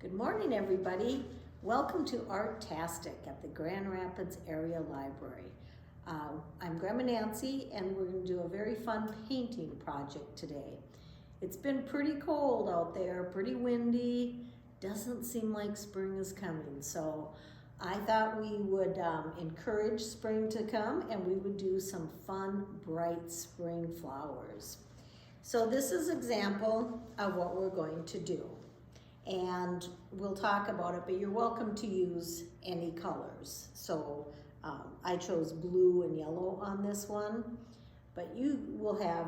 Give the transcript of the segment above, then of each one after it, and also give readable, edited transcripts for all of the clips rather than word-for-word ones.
Good morning, everybody. Welcome to Artastic at the Grand Rapids Area Library. I'm Grandma Nancy, and we're going to do a very fun painting project today. It's been pretty cold out there, pretty windy. Doesn't seem like spring is coming, so I thought we would encourage spring to come, and we would do some fun, bright spring flowers. So this is an example of what we're going to do. And we'll talk about it, but you're welcome to use any colors. So I chose blue and yellow on this one, but you will have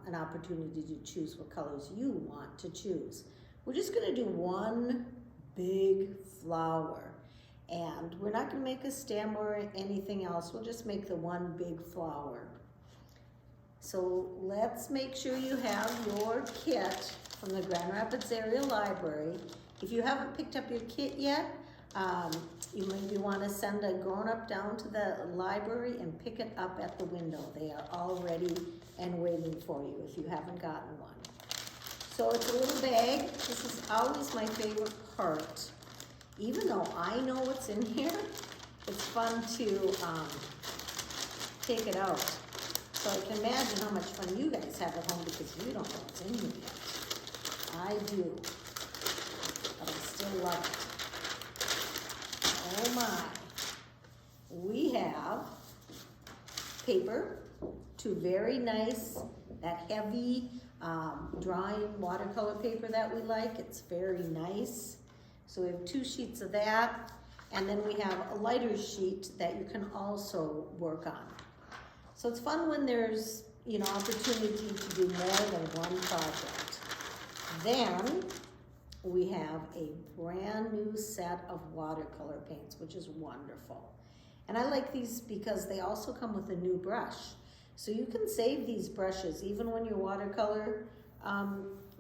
an opportunity to choose what colors you want to choose. We're just gonna do one big flower, and we're not gonna make a stem or anything else. We'll just make the one big flower. So let's make sure you have your kit from the Grand Rapids Area Library. If you haven't picked up your kit yet, you maybe want to send a grown-up down to the library and pick it up at the window. They are all ready and waiting for you if you haven't gotten one. So it's a little bag. This is always my favorite part. Even though I know what's in here, it's fun to take it out. So I can imagine how much fun you guys have at home because you don't know what's in here yet. I do, but I still love it. Oh my. We have paper, two very nice, that heavy drawing watercolor paper that we like. It's very nice. So we have 2 sheets of that, and then we have a lighter sheet that you can also work on. So it's fun when there's, opportunity to do more than one project. Then we have a brand new set of watercolor paints, which is wonderful. And I like these because they also come with a new brush. So you can save these brushes, even when your watercolor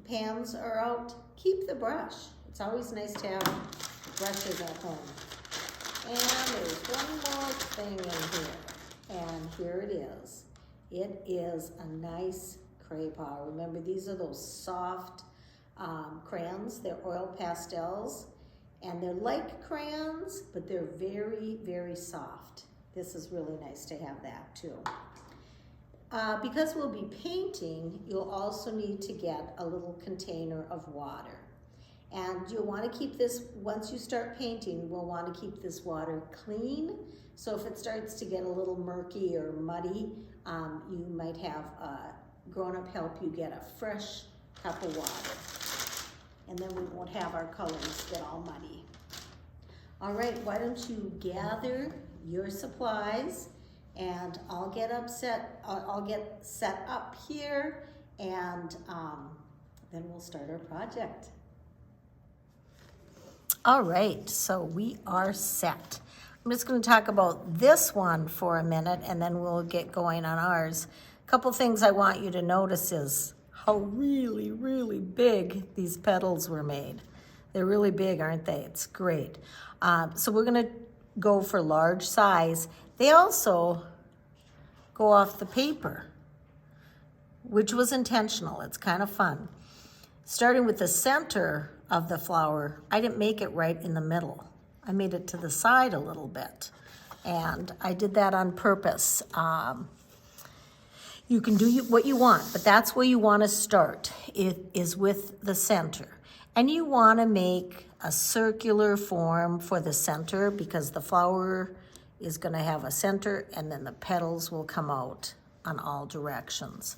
pans are out, keep the brush. It's always nice to have brushes at home. And there's one more thing in here, and here it is. It is a nice crayon. Remember, these are those soft crayons. They're oil pastels, and they're like crayons, but they're very, very soft. This is really nice to have that too. Because we'll be painting, you'll also need to get a little container of water. And you'll want to keep this, once you start painting, we'll want to keep this water clean. So if it starts to get a little murky or muddy, you might have a grown-up help you get a fresh cup of water. And then we won't have our colors get all muddy. All right, why don't you gather your supplies, and I'll get set up here, and then we'll start our project. All right, so we are set. I'm just going to talk about this one for a minute, and then we'll get going on ours. A couple things I want you to notice is how really, really big these petals were made. They're really big, aren't they? It's great. So we're going to go for large size. They also go off the paper, which was intentional. It's kind of fun. Starting with the center of the flower, I didn't make it right in the middle. I made it to the side a little bit, and I did that on purpose. You can do what you want, but that's where you want to start. It is with the center. And you want to make a circular form for the center because the flower is going to have a center, and then the petals will come out on all directions.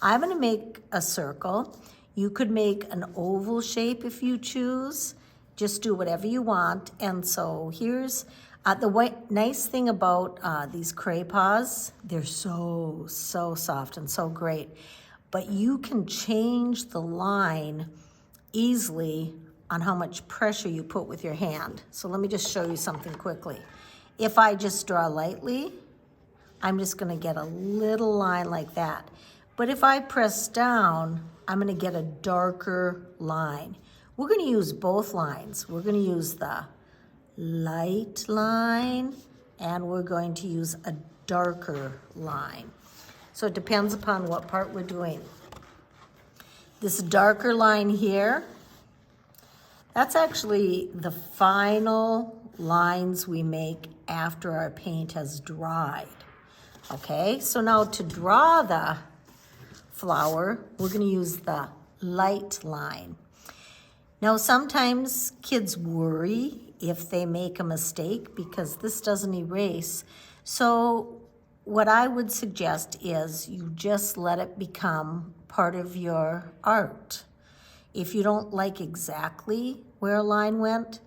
I'm going to make a circle. You could make an oval shape if you choose. Just do whatever you want. And so here's the nice thing about these crayons, they're so soft and so great, but you can change the line easily on how much pressure you put with your hand. So let me just show you something quickly. If I just draw lightly, I'm just gonna get a little line like that. But if I press down, I'm gonna get a darker line. We're gonna use both lines. We're gonna use the light line, and we're going to use a darker line. So it depends upon what part we're doing. This darker line here, That's actually the final lines we make after our paint has dried. Okay, so now to draw the flower, we're going to use the light line. Now, sometimes kids worry if they make a mistake because this doesn't erase. So what I would suggest is you just let it become part of your art. If you don't like exactly where a line went,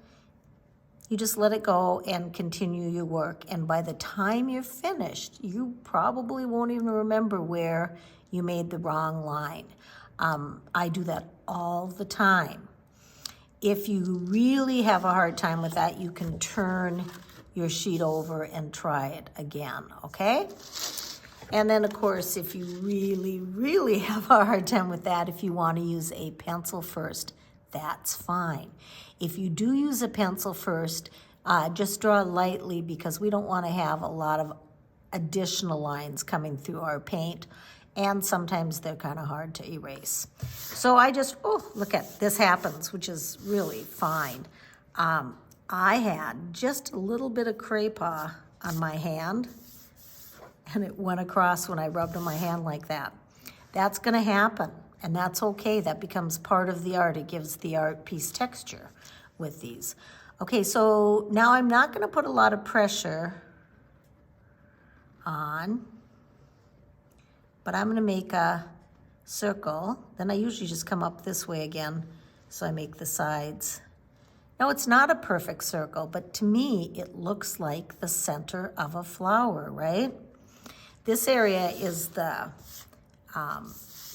you just let it go and continue your work. And by the time you're finished, you probably won't even remember where you made the wrong line. I do that all the time. If you really have a hard time with that, you can turn your sheet over and try it again, okay? And then, of course, if you really, really have a hard time with that, if you want to use a pencil first, that's fine. If you do use a pencil first, just draw lightly because we don't want to have a lot of additional lines coming through our paint, and sometimes they're kind of hard to erase. So I just, oh, look at this happens, which is really fine. I had just a little bit of Crapaw on my hand, and it went across when I rubbed on my hand like that. That's gonna happen, and that's okay. That becomes part of the art. It gives the art piece texture with these. Okay, so now I'm not gonna put a lot of pressure on, but I'm gonna make a circle. Then I usually just come up this way again, so I make the sides. Now, it's not a perfect circle, but to me, it looks like the center of a flower, right? This area is the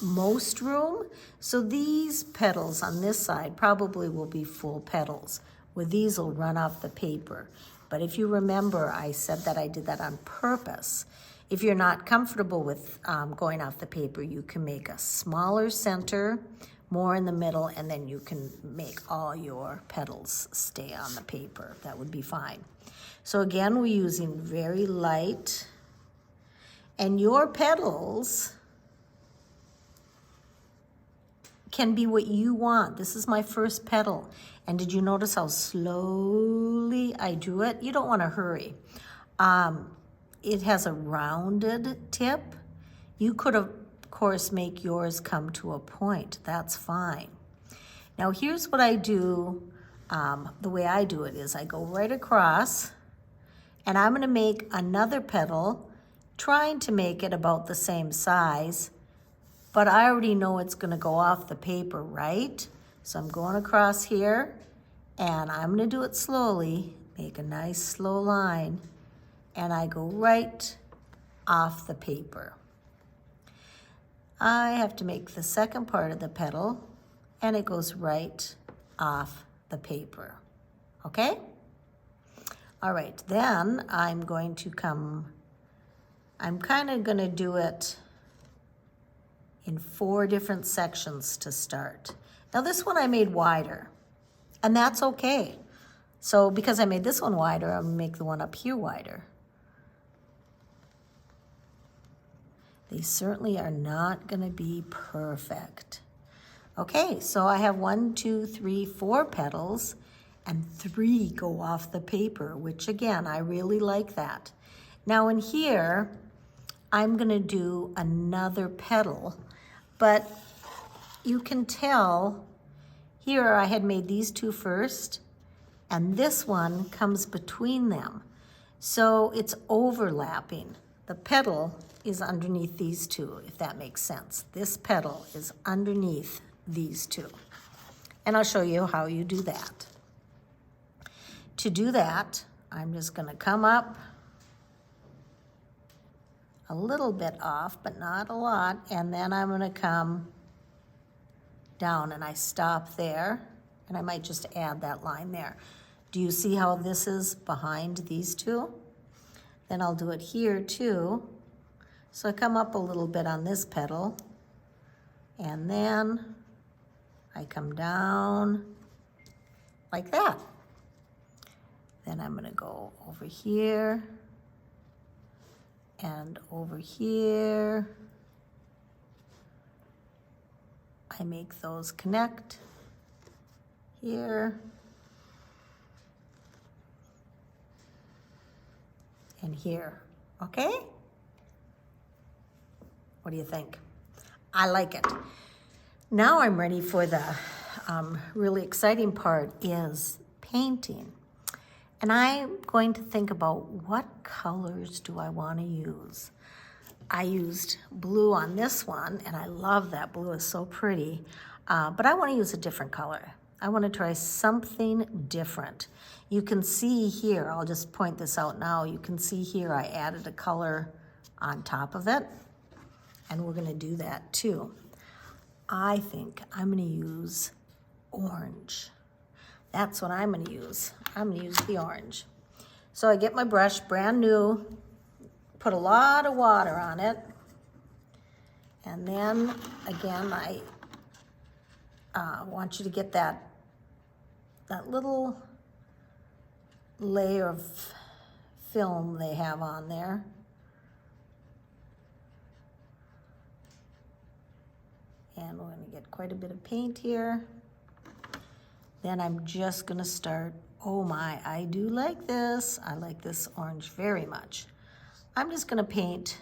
most room, so these petals on this side probably will be full petals, where these will run off the paper. But if you remember, I said that I did that on purpose. If you're not comfortable with going off the paper, you can make a smaller center, more in the middle, and then you can make all your petals stay on the paper. That would be fine. So again, we're using very light, and your petals can be what you want. This is my first petal. And did you notice how slowly I drew it? You don't want to hurry. It has a rounded tip. You could, of course, make yours come to a point. That's fine. Now, here's what I do. The way I do it is I go right across, and I'm going to make another petal, trying to make it about the same size, but I already know it's going to go off the paper, right? So I'm going across here, and I'm going to do it slowly, make a nice slow line, and I go right off the paper. I have to make the second part of the petal, and it goes right off the paper, okay? All right, then I'm going to I'm kind of gonna do it in 4 different sections to start. Now this one I made wider, and that's okay. So because I made this one wider, I'm gonna make the one up here wider. They certainly are not gonna be perfect. Okay, so I have 1, 2, 3, 4 petals, and 3 go off the paper, which again, I really like that. Now in here, I'm gonna do another petal, but you can tell here I had made these 2 first, and this one comes between them. So it's overlapping. The petal is underneath these 2, if that makes sense. This petal is underneath these 2. And I'll show you how you do that. To do that, I'm just gonna come up a little bit off, but not a lot, and then I'm gonna come down, and I stop there, and I might just add that line there. Do you see how this is behind these 2? Then I'll do it here too. So I come up a little bit on this petal, and then I come down like that. Then I'm gonna go over here and over here. I make those connect here, and here, okay? What do you think? I like it. Now I'm ready for the really exciting part is painting. And I'm going to think about what colors do I want to use. I used blue on this one, and I love that blue, is so pretty. But I want to use a different color. I want to try something different. You can see here, I'll just point this out now, you can see here I added a color on top of it, and we're going to do that too. I think I'm going to use orange. That's what I'm going to use. I'm going to use the orange. So I get my brush, brand new, put a lot of water on it, and then again I want you to get that little layer of film they have on there. And we're going to get quite a bit of paint here. Then I'm just going to start, oh my, I do like this. I like this orange very much. I'm just going to paint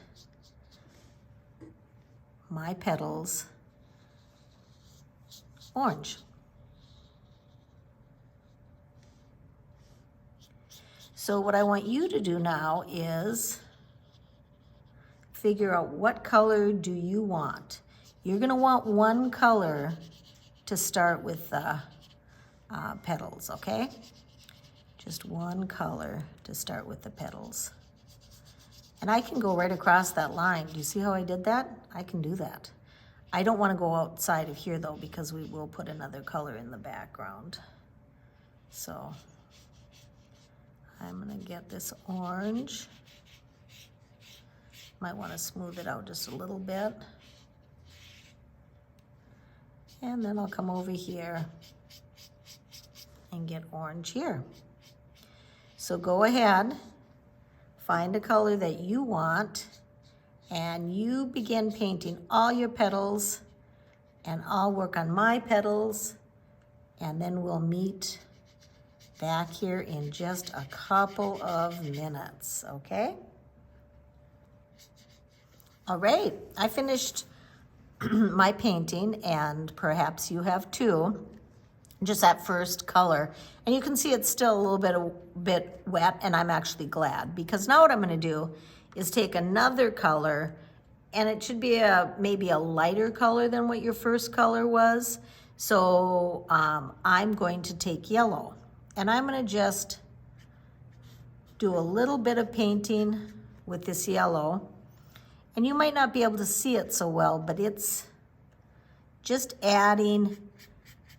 my petals orange. So what I want you to do now is figure out what color do you want. You're going to want one color to start with the petals, okay? Just one color to start with the petals. And I can go right across that line. Do you see how I did that? I can do that. I don't want to go outside of here though, because we will put another color in the background. So I'm going to get this orange. Might want to smooth it out just a little bit. And then I'll come over here and get orange here. So go ahead, find a color that you want, and you begin painting all your petals, and I'll work on my petals, and then we'll meet back here in just a couple of minutes, okay? All right, I finished my painting, and perhaps you have too, just that first color. And you can see it's still a little bit wet, and I'm actually glad, because now what I'm gonna do is take another color, and it should be maybe a lighter color than what your first color was. So I'm going to take yellow, and I'm gonna just do a little bit of painting with this yellow. And you might not be able to see it so well, but it's just adding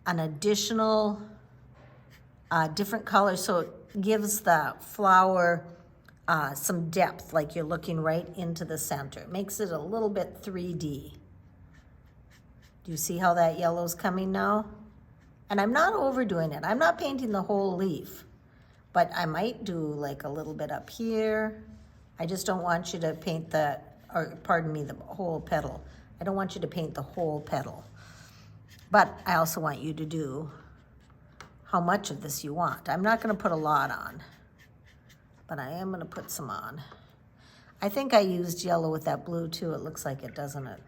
an additional different color, so it gives the flower some depth, like you're looking right into the center. It makes it a little bit 3D. Do you see how that yellow's coming now? And I'm not overdoing it. I'm not painting the whole leaf, but I might do like a little bit up here. I just don't want you to paint the whole petal. I don't want you to paint the whole petal. But I also want you to do how much of this you want. I'm not going to put a lot on, but I am going to put some on. I think I used yellow with that blue too. It looks like it, doesn't it?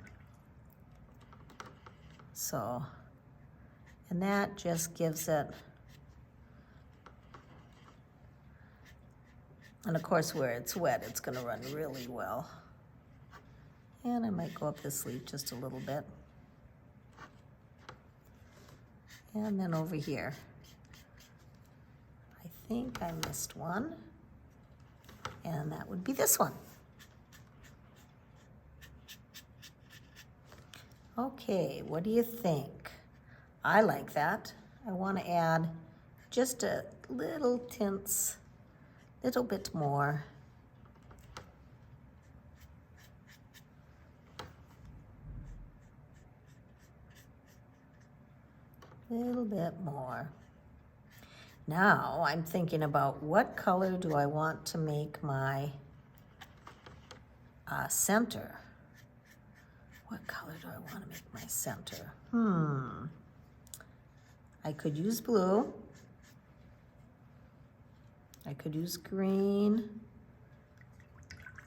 So, and that just gives it, and of course where it's wet, it's going to run really well. And I might go up this sleeve just a little bit. And then over here. I think I missed one. And that would be this one. Okay, what do you think? I like that. I want to add just a little tints, little bit more. Little bit more. Now I'm thinking about what color do I want to make my center. What color do I want to make my center? I could use blue. I could use green.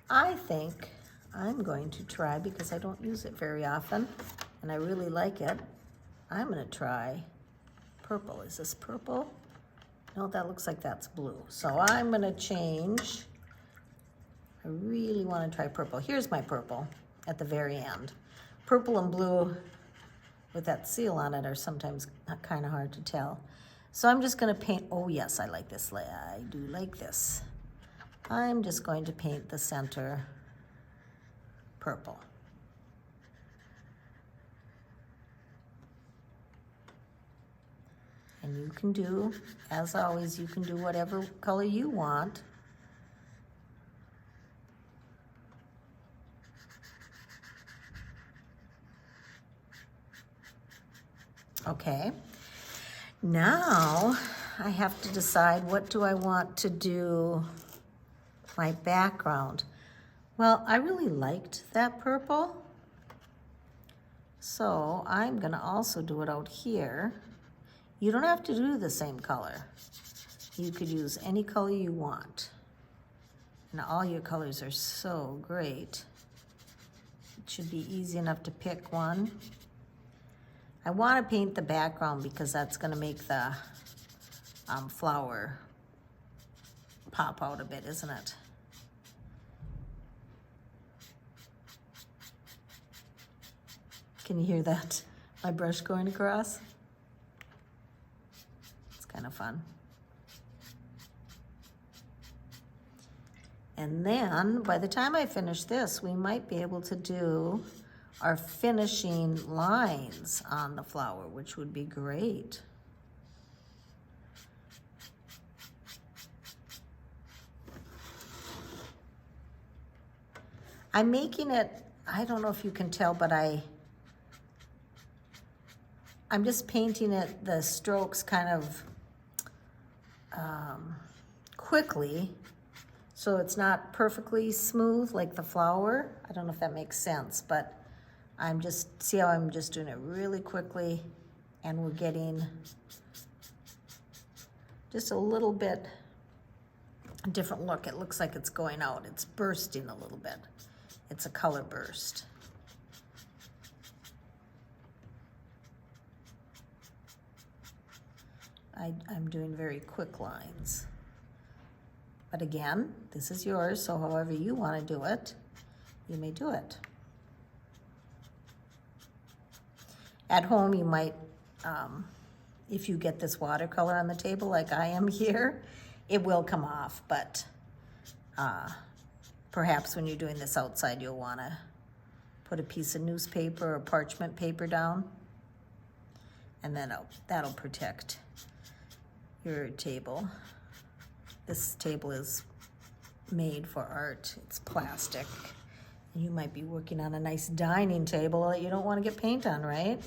I think I'm going to try, because I don't use it very often and I really like it, I'm gonna try purple. Is this purple? No, that looks like that's blue. So I'm gonna change. I really wanna try purple. Here's my purple at the very end. Purple and blue with that seal on it are sometimes kind of hard to tell. So I'm just gonna paint, oh yes, I like this. I do like this. I'm just going to paint the center purple. And you can do, as always, you can do whatever color you want. Okay, now I have to decide, what do I want to do my background? Well, I really liked that purple, so I'm gonna also do it out here. You don't have to do the same color. You could use any color you want. And all your colors are so great. It should be easy enough to pick one. I want to paint the background because that's going to make the flower pop out a bit, isn't it? Can you hear that? My brush going across? It's kind of fun. And then by the time I finish this, we might be able to do our finishing lines on the flower, which would be great. I'm making it, I don't know if you can tell, but I'm just painting it, the strokes kind of quickly, so it's not perfectly smooth like the flower. I don't know if that makes sense, but I'm just, see how I'm just doing it really quickly, and we're getting just a little bit different look. It looks like it's going out. It's bursting a little bit. It's a color burst. I'm doing very quick lines. But again, this is yours, so however you want to do it, you may do it. At home, you might, if you get this watercolor on the table like I am here, it will come off, but perhaps when you're doing this outside, you'll want to put a piece of newspaper or parchment paper down, and then that'll protect your table. This table is made for art. It's plastic. You might be working on a nice dining table that you don't want to get paint on, right?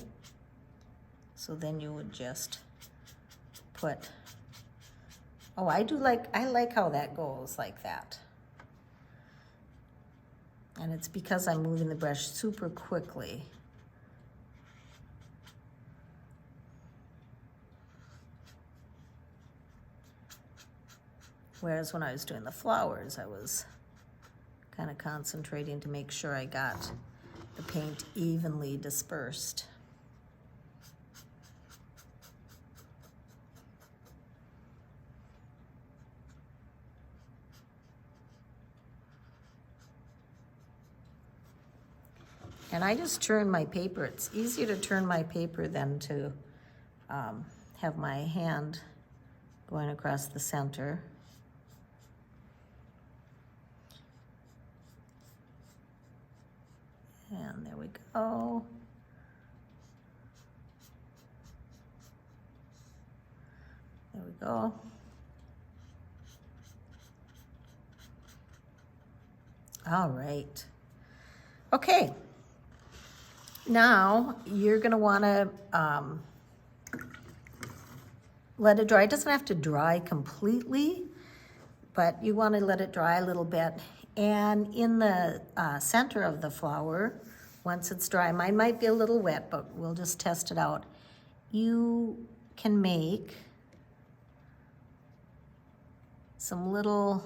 So then you would just put, oh, I like how that goes like that. And it's because I'm moving the brush super quickly. Whereas when I was doing the flowers, I was kind of concentrating to make sure I got the paint evenly dispersed. And I just turn my paper. It's easier to turn my paper than to have my hand going across the center. And there we go. There we go. All right. Okay. Now you're going to want to let it dry. It doesn't have to dry completely, but you want to let it dry a little bit. And in the center of the flower, once it's dry, mine might be a little wet, but we'll just test it out. You can make some little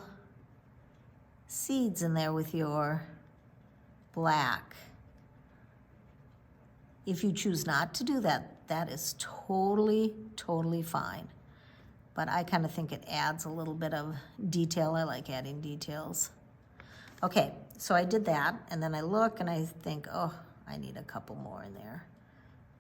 seeds in there with your black. If you choose not to do that, that is totally, totally fine. But I kind of think it adds a little bit of detail. I like adding details. Okay, so I did that, and then I look and I think, oh, I need a couple more in there.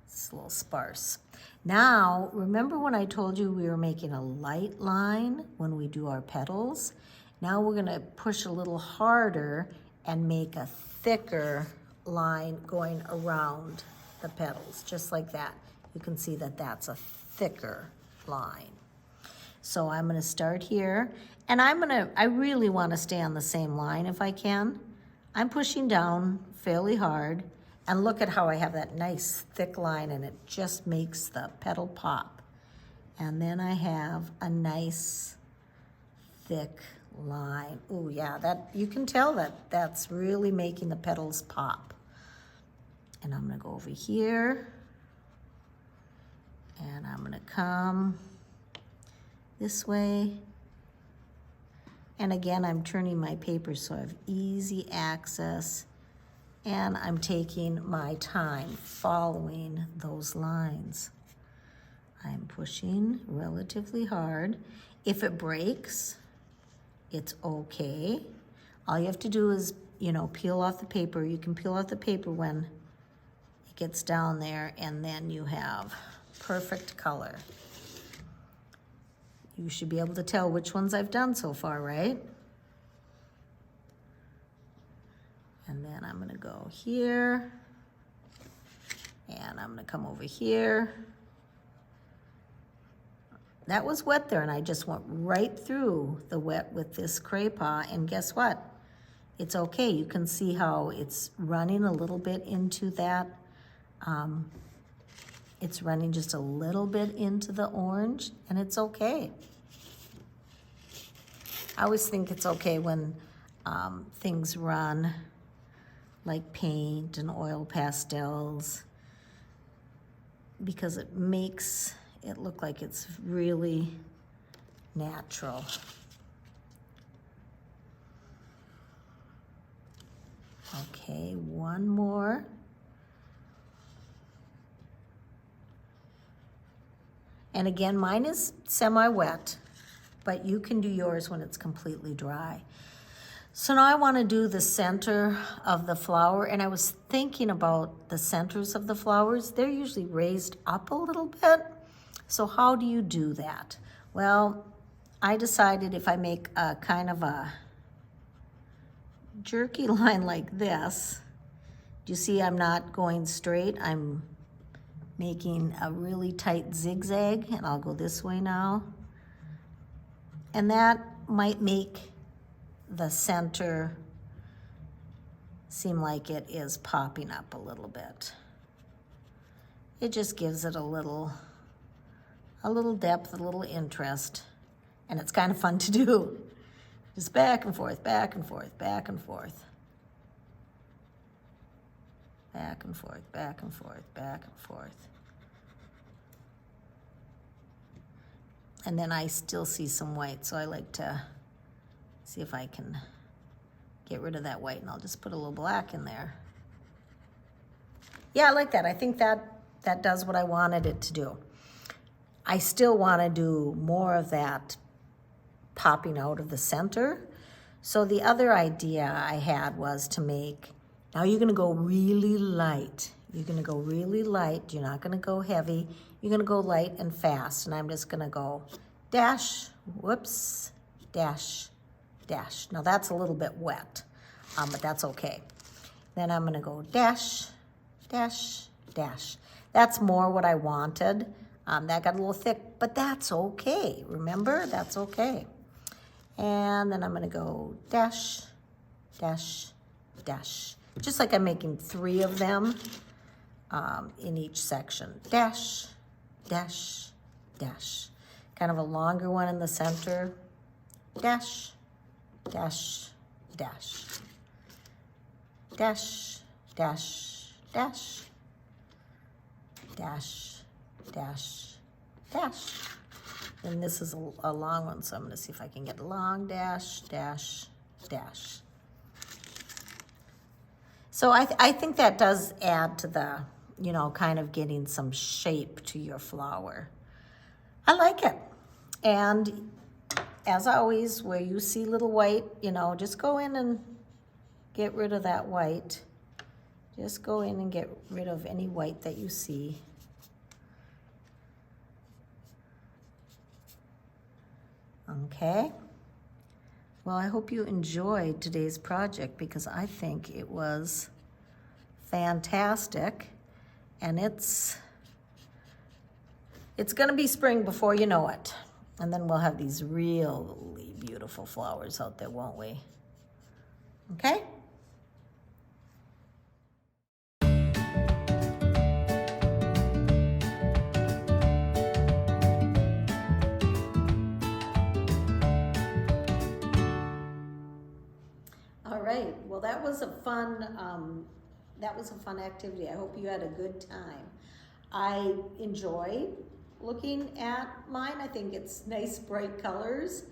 It's a little sparse. Now, remember when I told you we were making a light line when we do our petals? Now we're gonna push a little harder and make a thicker line going around the petals, just like that. You can see that that's a thicker line. So I'm gonna start here, and I really wanna stay on the same line if I can. I'm pushing down fairly hard, and look at how I have that nice thick line, and it just makes the petal pop. And then I have a nice thick line. Oh yeah, that you can tell that that's really making the petals pop. And I'm gonna go over here, and I'm gonna come this way. And again, I'm turning my paper so I have easy access, and I'm taking my time following those lines. I'm pushing relatively hard. If it breaks, it's okay. All you have to do is, you know, peel off the paper. You can peel off the paper when it gets down there, and then you have perfect color. You should be able to tell which ones I've done so far, right? And then I'm gonna go here, and I'm gonna come over here. That was wet there, and I just went right through the wet with this Cray-Paw, and guess what? It's okay. You can see how it's running a little bit into that. It's running just a little bit into the orange, and it's okay. I always think it's okay when things run like paint and oil pastels, because it makes it look like it's really natural. Okay, one more. And again, mine is semi-wet, but you can do yours when it's completely dry. So now I want to do the center of the flower, and I was thinking about the centers of the flowers. They're usually raised up a little bit. So how do you do that? Well, I decided if I make a kind of a jerky line like this, do you see I'm not going straight? I'm making a really tight zigzag, and I'll go this way now. And that might make the center seem like it is popping up a little bit. It just gives it a little depth, a little interest, and it's kind of fun to do. Just back and forth, back and forth, back and forth. Back and forth, back and forth, back and forth. And then I still see some white, so I like to see if I can get rid of that white, and I'll just put a little black in there. Yeah, I like that. I think that does what I wanted it to do. I still want to do more of that popping out of the center. So the other idea I had was to make, now you're going to go really light. You're going to go really light. You're not going to go heavy. You're going to go light and fast. And I'm just going to go dash, whoops, dash, dash. Now that's a little bit wet, but that's okay. Then I'm going to go dash, dash, dash. That's more what I wanted. That got a little thick, but that's okay. Remember, that's okay. And then I'm going to go dash, dash, dash. Just like I'm making 3 of them in each section. Dash, dash, dash. Kind of a longer one in the center. Dash, dash, dash. Dash, dash, dash. Dash, dash, dash. And this is a long one, so I'm gonna see if I can get a long dash, dash, dash. So I think that does add to the, you know, kind of getting some shape to your flower. I like it. And as always, where you see little white, you know, just go in and get rid of that white. Just go in and get rid of any white that you see. Okay. Well, I hope you enjoyed today's project because I think it was fantastic. And it's gonna be spring before you know it. And then we'll have these really beautiful flowers out there, won't we? Okay? All right, well, that was a fun activity. I hope you had a good time. I enjoyed looking at mine. I think it's nice, bright colors.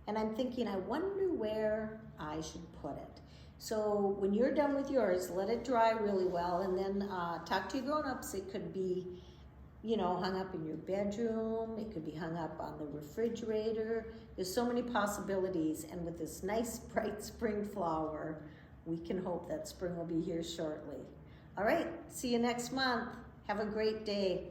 And I'm thinking, I wonder where I should put it. So when you're done with yours, let it dry really well and then talk to your grown-ups. It could be, you know, hung up in your bedroom. It could be hung up on the refrigerator. There's so many possibilities. And with this nice, bright spring flower, we can hope that spring will be here shortly. All right, see you next month. Have a great day.